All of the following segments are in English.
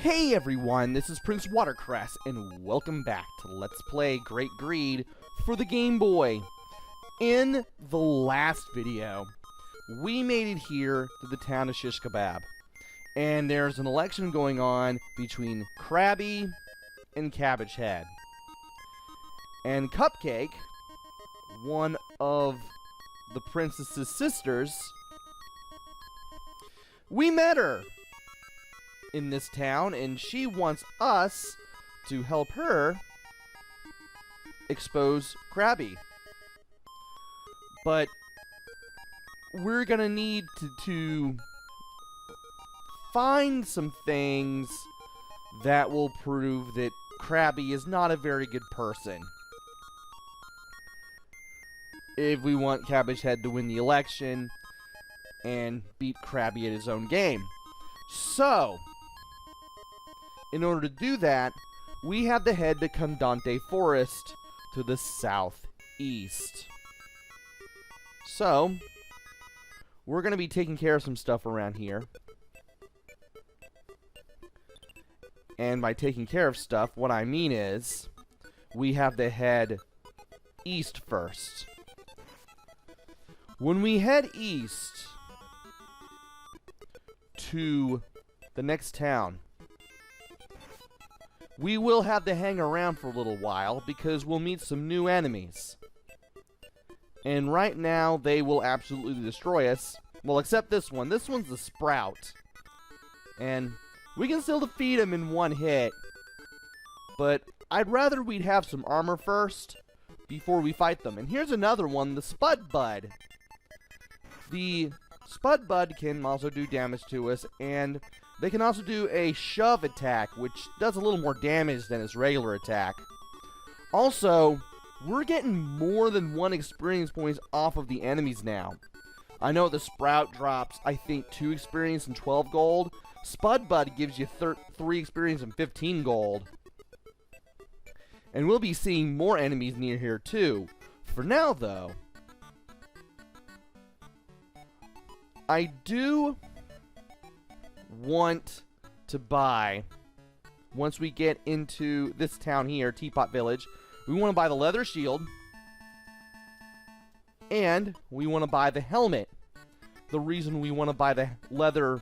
Hey everyone, this is PrinceWatercress, and welcome back to Let's Play Great Greed for the Game Boy. In the last video, we made it here to the town of Shish Kebab, and there's an election going on between Krabby and Cabbage Head. And Cupcake, one of the princess's sisters, we met her in this town, and she wants us to help her expose Krabby. But we're gonna need to find some things that will prove that Krabby is not a very good person if we want Cabbage Head to win the election and beat Krabby at his own game. So, in order to do that, we have to head to Condante Forest to the southeast. So, we're going to be taking care of some stuff around here. And by taking care of stuff, what I mean is, we have to head east first. When we head east to the next town, we will have to hang around for a little while because we'll meet some new enemies. And right now, they will absolutely destroy us. Well, except this one. This one's the Sprout. And we can still defeat him in one hit. But I'd rather we'd have some armor first before we fight them. And here's another one, the Spud Bud. The Spud Bud can also do damage to us, and they can also do a shove attack, which does a little more damage than its regular attack. Also, we're getting more than 1 experience points off of the enemies now. I know the Sprout drops, I think, 2 experience and 12 gold. Spud Bud gives you 3 experience and 15 gold. And we'll be seeing more enemies near here, too. For now, though, I do want to buy, once we get into this town here, Teapot Village, we want to buy the leather shield, and we want to buy the helmet. The reason we want to buy the leather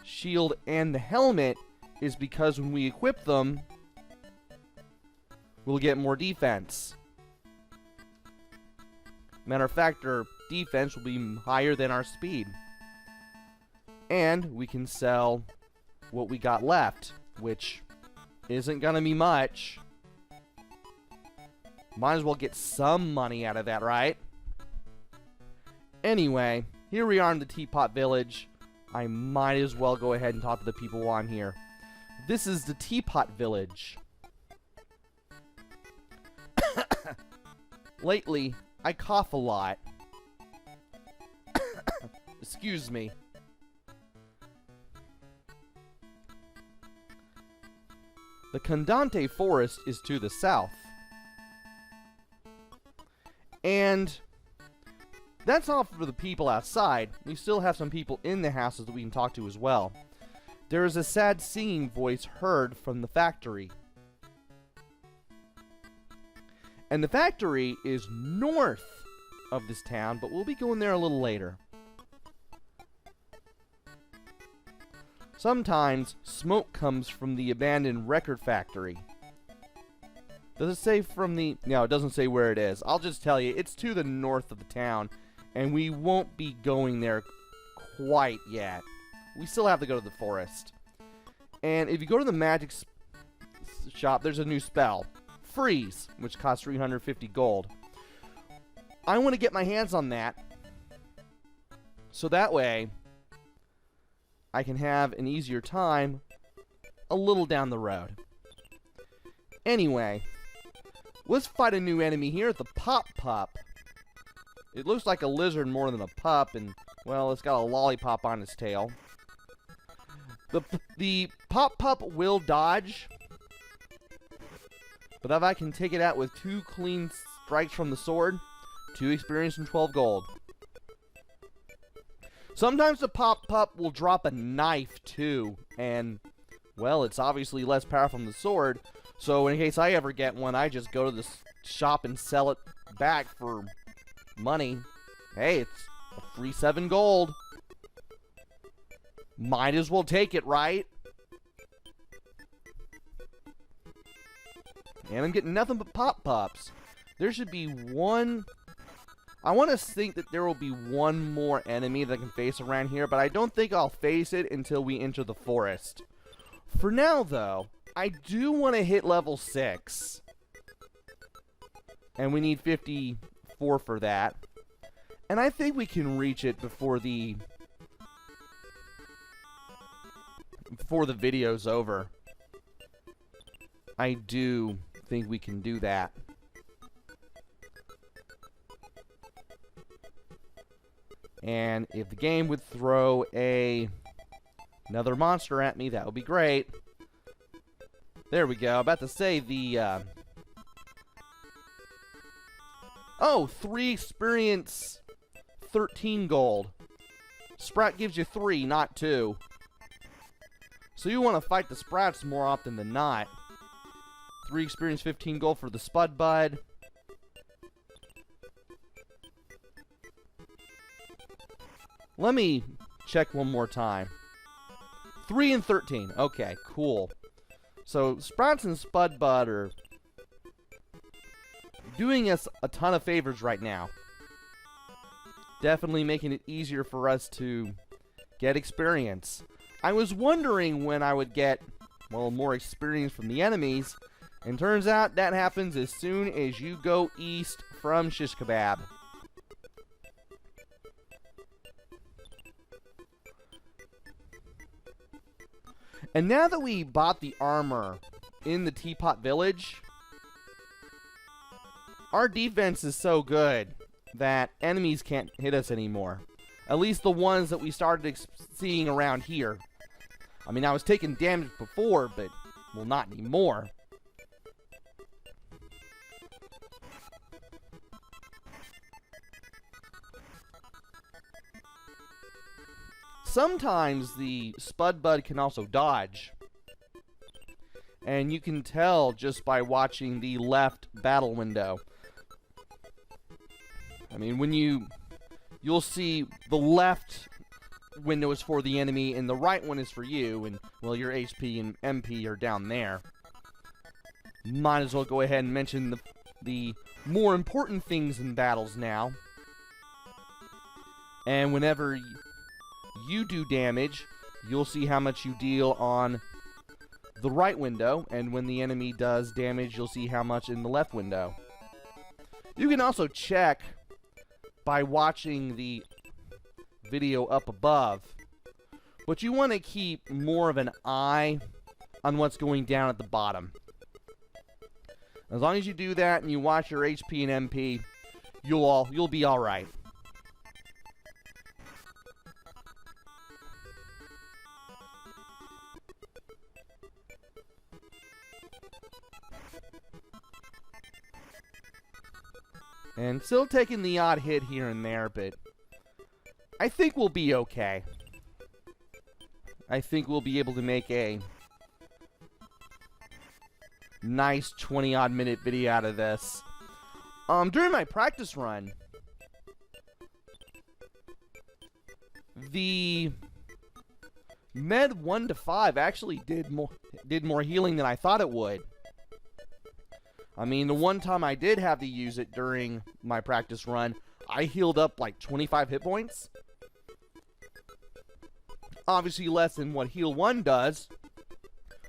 shield and the helmet is because when we equip them, we'll get more defense. Matter of fact, our defense will be higher than our speed. And we can sell what we got left, which isn't gonna be much. Might as well get some money out of that, right? Anyway, here we are in the Teapot Village. I might as well go ahead and talk to the people on here. This is the Teapot Village. Lately, I cough a lot. Excuse me. The Condante Forest is to the south. And that's all for the people outside. We still have some people in the houses that we can talk to as well. There is a sad singing voice heard from the factory. And the factory is north of this town, but we'll be going there a little later. Sometimes smoke comes from the abandoned record factory. Does it say from the... No, it doesn't say where it is. I'll just tell you, it's to the north of the town, and we won't be going there quite yet. We still have to go to the forest. And if you go to the magic shop, there's a new spell. Freeze, which costs 350 gold. I want to get my hands on that, so that way I can have an easier time a little down the road. Anyway, let's fight a new enemy here, the Pop Pup. It looks like a lizard more than a pup, and, well, it's got a lollipop on its tail. The Pop Pup will dodge, but if I can take it out with 2 clean strikes from the sword, 2 experience and 12 gold. Sometimes the Pop Pup will drop a knife, too, and Well, it's obviously less powerful than the sword, so in case I ever get one, I just go to the shop and sell it back for money. Hey, it's a free 7 gold. Might as well take it, right? And I'm getting nothing but pop-pops. There should be one... I want to think that there will be one more enemy that I can face around here, but I don't think I'll face it until we enter the forest. For now, though, I do want to hit level 6. And we need 54 for that. And I think we can reach it before the video's over. I do think we can do that. And if the game would throw another monster at me, that would be great. There we go. About to say the... Oh, 3 experience, 13 gold. Sprout gives you 3, not 2. So you want to fight the Sprouts more often than not. 3 experience, 15 gold for the Spud Bud. Let me check one more time. 3 and 13. Okay, cool. So Sprouts and Spud Bud are doing us a ton of favors right now. Definitely making it easier for us to get experience. I was wondering when I would get, well, more experience from the enemies, and turns out that happens as soon as you go east from Shish Kebab. And now that we bought the armor in the Teapot Village, our defense is so good that enemies can't hit us anymore. At least the ones that we started seeing around here. I mean, I was taking damage before, but, well, not anymore. Sometimes the Spud Bud can also dodge. And you can tell just by watching the left battle window. I mean, when you'll see the left window is for the enemy and the right one is for you, and, well, your HP and MP are down there. Might as well go ahead and mention the more important things in battles now. And whenever you do damage, you'll see how much you deal on the right window, and when the enemy does damage, you'll see how much in the left window. You can also check by watching the video up above, but you want to keep more of an eye on what's going down at the bottom. As long as you do that and you watch your HP and MP, you'll be all right. And still taking the odd hit here and there, but I think we'll be okay. I think we'll be able to make a nice 20-odd minute video out of this. During my practice run, the Med 1 to 5 actually did more healing than I thought it would. I mean, the one time I did have to use it during my practice run, I healed up like 25 hit points. Obviously less than what Heal 1 does,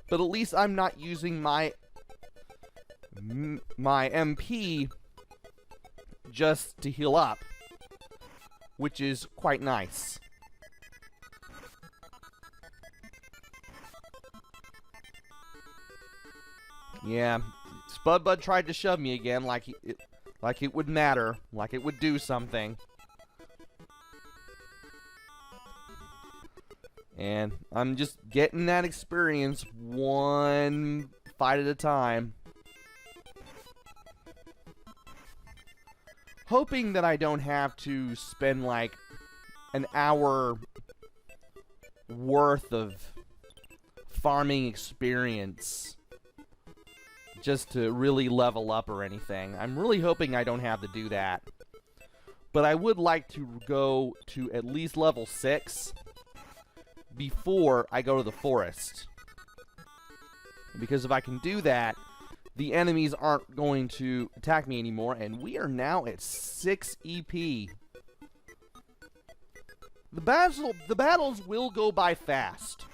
but at least I'm not using my MP just to heal up, which is quite nice. Yeah, Spud Bud tried to shove me again like it would matter, like it would do something. And I'm just getting that experience one fight at a time. Hoping that I don't have to spend like an hour worth of farming experience just to really level up or anything. I'm really hoping I don't have to do that. But I would like to go to at least level 6 before I go to the forest. Because if I can do that, the enemies aren't going to attack me anymore. And we are now at 6 EP. The battles will go by fast.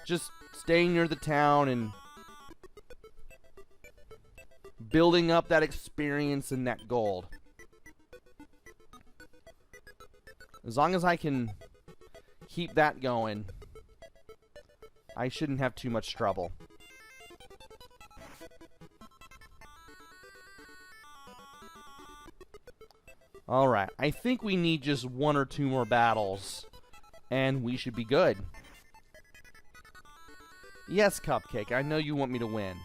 Just staying near the town and building up that experience and that gold. As long as I can keep that going, I shouldn't have too much trouble. Alright, I think we need just 1 or 2 more battles, and we should be good. Yes, Cupcake, I know you want me to win.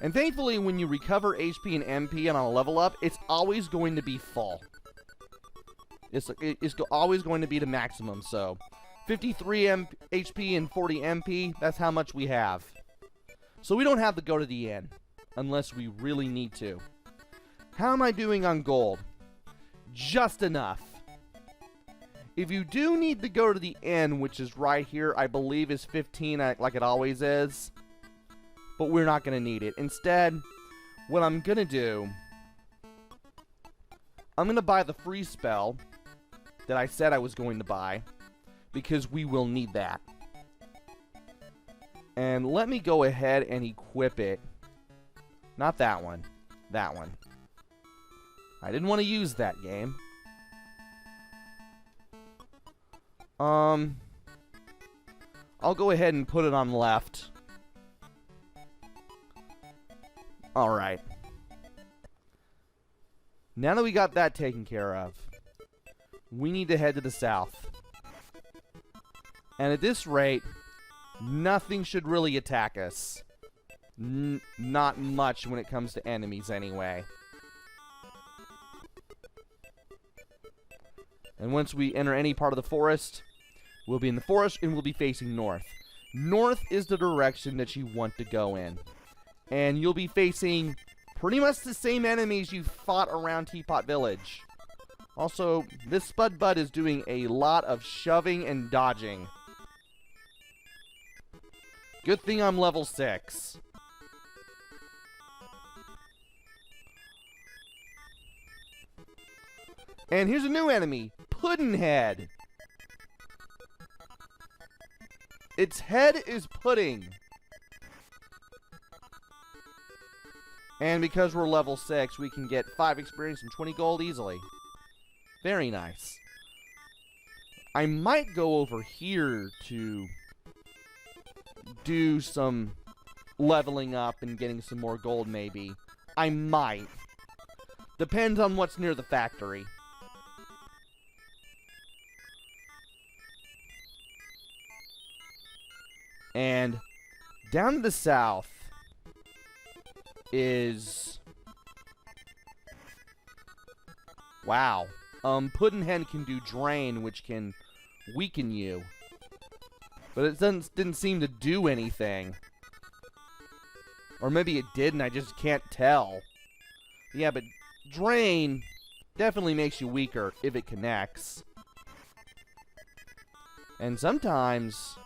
And thankfully, when you recover HP and MP on a level up, it's always going to be full. It's always going to be the maximum, so 53 HP and 40 MP, that's how much we have. So we don't have to go to the end, unless we really need to. How am I doing on gold? Just enough. If you do need to go to the end, which is right here, I believe is 15, like it always is. But we're not going to need it. Instead, what I'm going to do, I'm going to buy the free spell that I said I was going to buy, because we will need that. And let me go ahead and equip it. Not that one. That one. I didn't want to use that game. I'll go ahead and put it on left. Alright. Now that we got that taken care of, we need to head to the south. And at this rate, nothing should really attack us. Not much when it comes to enemies anyway. And once we enter any part of the forest, we'll be in the forest and we'll be facing north. North is the direction that you want to go in. And you'll be facing pretty much the same enemies you fought around Teapot Village. Also, this Spudbud is doing a lot of shoving and dodging. Good thing I'm level 6. And here's a new enemy, Puddinhead. Its head is pudding. And because we're level 6, we can get 5 experience and 20 gold easily. Very nice. I might go over here to do some leveling up and getting some more gold, maybe. I might. Depends on what's near the factory. And down to the south is... Wow. Puddinhead can do Drain, which can weaken you. But it didn't seem to do anything. Or maybe it did and I just can't tell. Yeah, but Drain definitely makes you weaker if it connects. And sometimes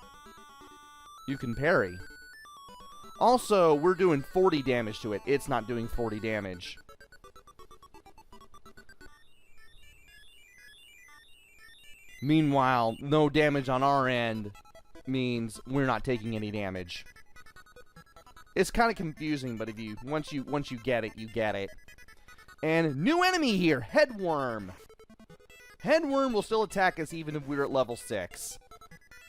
you can parry. Also, we're doing 40 damage to it. It's not doing 40 damage. Meanwhile, no damage on our end means we're not taking any damage. It's kind of confusing, but if you once you get it, you get it. And new enemy here, Headworm. Headworm will still attack us even if we're at level 6.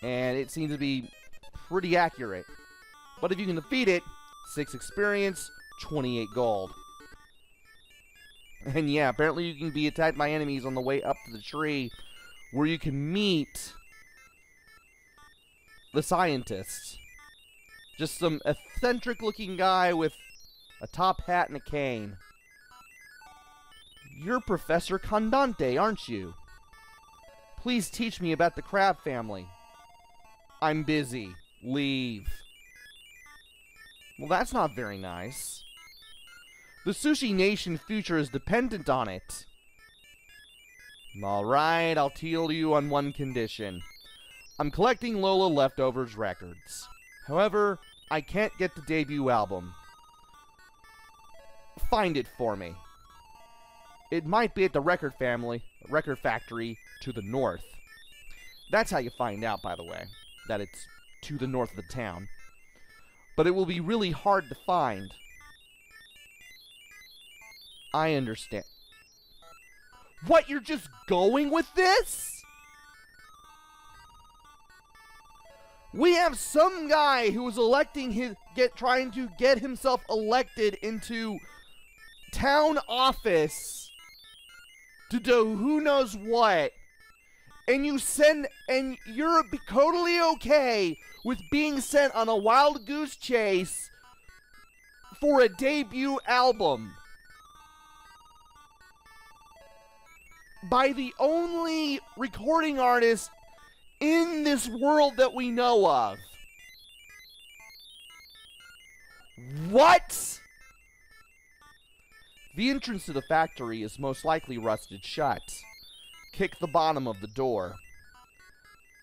And it seems to be pretty accurate. But if you can defeat it, 6 experience, 28 gold. And yeah, apparently you can be attacked by enemies on the way up to the tree, where you can meet the scientists. Just some eccentric looking guy with a top hat and a cane. You're Professor Condante, aren't you? Please teach me about the crab family. I'm busy. Leave. Well, that's not very nice. The Sushi Nation's future is dependent on it. Alright, I'll deal you on one condition. I'm collecting Lola Leftovers records. However, I can't get the debut album. Find it for me. It might be at the record factory to the north. That's how you find out, by the way, that it's to the north of the town. But it will be really hard to find. I understand. What, you're just going with this? We have some guy who is trying to get himself elected into town office to do who knows what. And you're totally okay with being sent on a wild goose chase for a debut album by the only recording artist in this world that we know of. What? The entrance to the factory is most likely rusted shut. Kick the bottom of the door.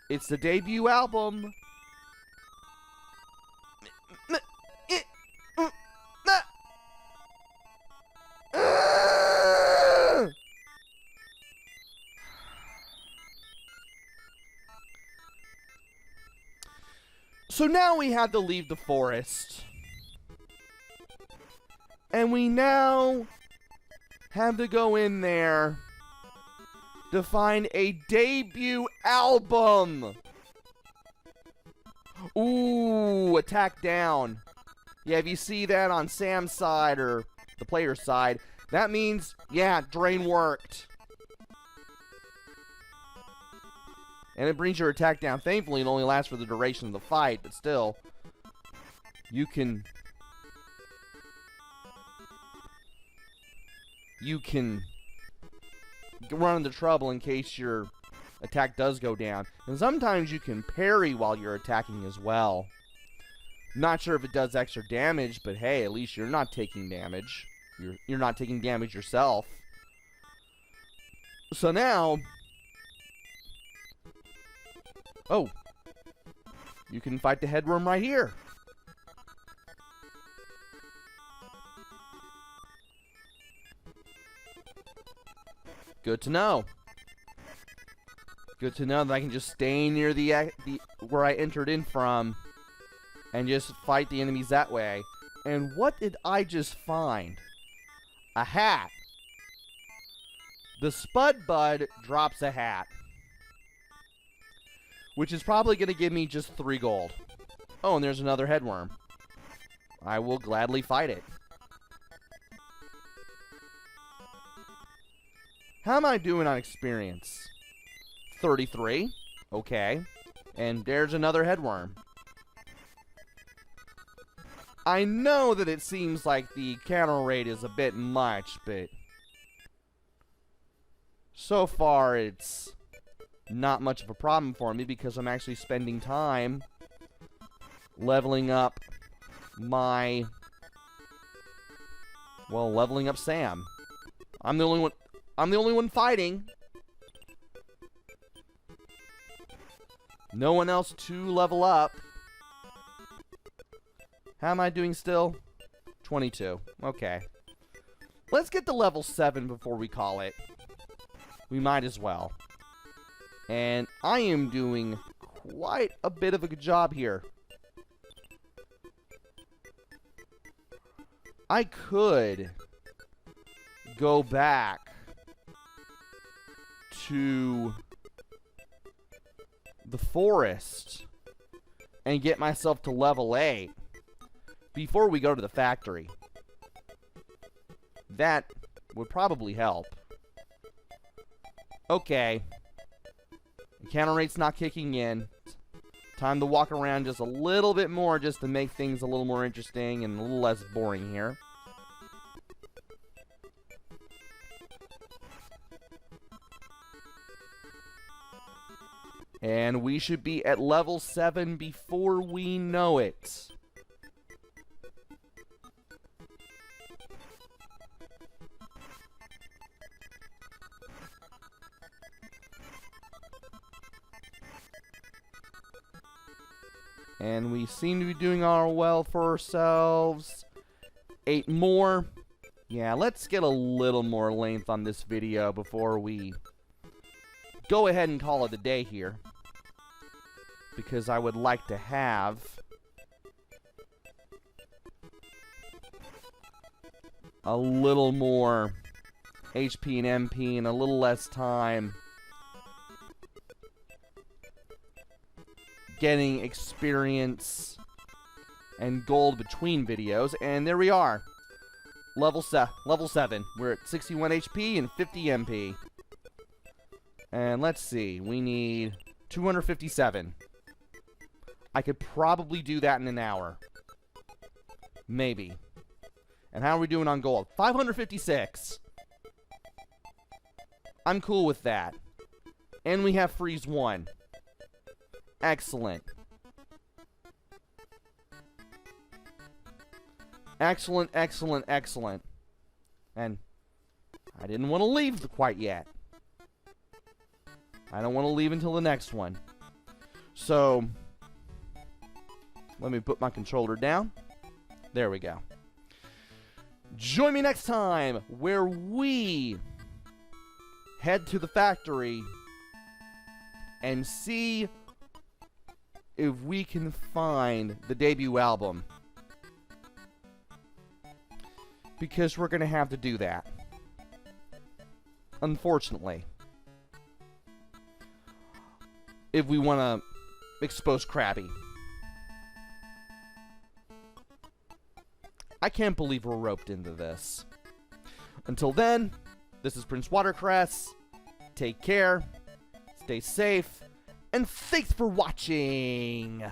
It's the debut album. So now we had to leave the forest. And we now have to go in there to find a debut album. Ooh, attack down. Yeah, if you see that on Sam's side or the player's side, that means, yeah, drain worked. And it brings your attack down. Thankfully, it only lasts for the duration of the fight, but still, you can run into trouble in case your attack does go down. And sometimes you can parry while you're attacking as well. Not sure if it does extra damage, but hey, at least you're not taking damage. You're not taking damage yourself. So now, oh, you can fight the headworm right here. Good to know. Good to know that I can just stay near the where I entered in from and just fight the enemies that way. And what did I just find? A hat. The Spud Bud drops a hat, which is probably going to give me just 3 gold. Oh, and there's another headworm. I will gladly fight it. How am I doing on experience? 33. Okay. And there's another headworm. I know that it seems like the counter rate is a bit much, but so far it's not much of a problem for me because I'm actually spending time leveling up leveling up Sam. I'm the only one fighting. No one else to level up. How am I doing still? 22. Okay. Let's get to level 7 before we call it. We might as well. And I am doing quite a bit of a good job here. I could go back to the forest and get myself to level 8 before we go to the factory. That would probably help. Okay. The counter rate's not kicking in. Time to walk around just a little bit more just to make things a little more interesting and a little less boring here. And we should be at level 7 before we know it. And we seem to be doing all well for ourselves. 8 more. Yeah, let's get a little more length on this video before we go ahead and call it a day here. Because I would like to have a little more HP and MP and a little less time getting experience and gold between videos. And there we are. Level 7. We're at 61 HP and 50 MP. And let's see. We need 257. I could probably do that in an hour. Maybe. And how are we doing on gold? 556. I'm cool with that. And we have freeze 1. Excellent. Excellent, excellent, excellent. And I didn't want to leave quite yet. I don't want to leave until the next one. So, let me put my controller down. There we go. Join me next time where we head to the factory and see if we can find the debut album. Because we're going to have to do that. Unfortunately. If we want to expose Krabby. I can't believe we're roped into this. Until then, this is PrinceWatercress. Take care. Stay safe. And thanks for watching!